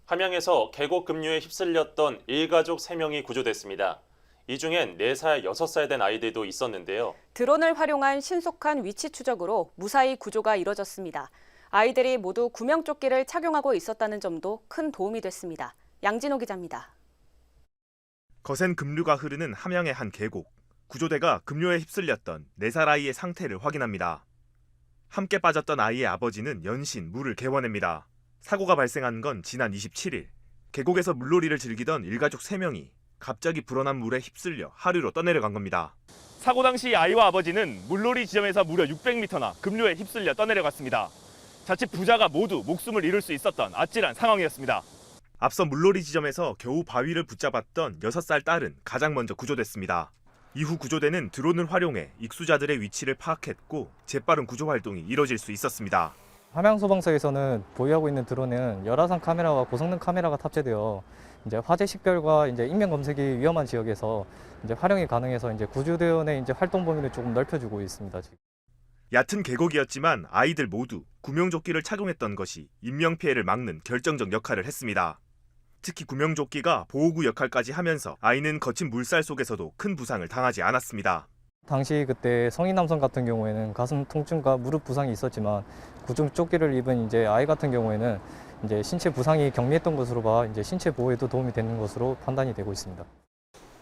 함양에서 계곡 급류에 휩쓸렸던 일가족 3명이 구조됐습니다. 이 중엔 4살, 6살 된 아이들도 있었는데요. 드론을 활용한 신속한 위치 추적으로 무사히 구조가 이뤄졌습니다. 아이들이 모두 구명조끼를 착용하고 있었다는 점도 큰 도움이 됐습니다. 양진호 기자입니다. 거센 급류가 흐르는 함양의 한 계곡. 구조대가 급류에 휩쓸렸던 4살 아이의 상태를 확인합니다. 함께 빠졌던 아이의 아버지는 연신 물을 개워냅니다. 사고가 발생한 건 지난 27일. 계곡에서 물놀이를 즐기던 일가족 3명이 갑자기 불어난 물에 휩쓸려 하류로 떠내려간 겁니다. 사고 당시 아이와 아버지는 물놀이 지점에서 무려 600m나 급류에 휩쓸려 떠내려갔습니다. 자칫 부자가 모두 목숨을 잃을 수 있었던 아찔한 상황이었습니다. 앞서 물놀이 지점에서 겨우 바위를 붙잡았던 6살 딸은 가장 먼저 구조됐습니다. 이후 구조대는 드론을 활용해 익수자들의 위치를 파악했고 재빠른 구조 활동이 이뤄질 수 있었습니다. 함양소방서에서는 보유하고 있는 드론은 열화상 카메라와 고성능 카메라가 탑재되어 화재 식별과 인명 검색이 위험한 지역에서 활용이 가능해서 구조대원의 활동 범위를 조금 넓혀주고 있습니다. 지금. 얕은 계곡이었지만 아이들 모두 구명조끼를 착용했던 것이 인명피해를 막는 결정적 역할을 했습니다. 특히 구명조끼가 보호구 역할까지 하면서 아이는 거친 물살 속에서도 큰 부상을 당하지 않았습니다. 당시 그때 성인 남성 같은 경우에는 가슴 통증과 무릎 부상이 있었지만 구명조끼를 입은 아이 같은 경우에는 신체 부상이 경미했던 것으로 봐 신체 보호에도 도움이 되는 것으로 판단이 되고 있습니다.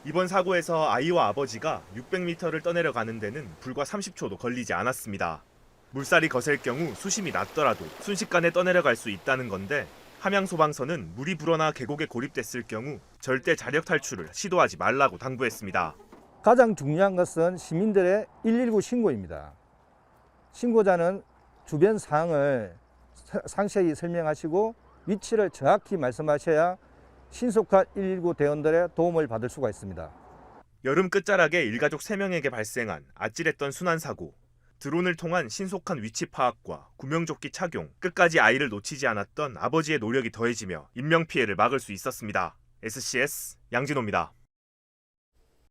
이번 사고에서 아이와 아버지가 600m를 떠내려가는 데는 불과 30초도 걸리지 않았습니다. 물살이 거셀 경우 수심이 낮더라도 순식간에 떠내려갈 수 있다는 건데 함양소방서는 물이 불어나 계곡에 고립됐을 경우 절대 자력 탈출을 시도하지 말라고 당부했습니다. 가장 중요한 것은 시민들의 119 신고입니다. 신고자는 주변 사항을 상세히 설명하시고 위치를 정확히 말씀하셔야 신속한 119 대원들의 도움을 받을 수가 있습니다. 여름 끝자락에 일가족 3명에게 발생한 아찔했던 순환사고. 드론을 통한 신속한 위치 파악과 구명조끼 착용, 끝까지 아이를 놓치지 않았던 아버지의 노력이 더해지며 인명피해를 막을 수 있었습니다. SCS 양진호입니다.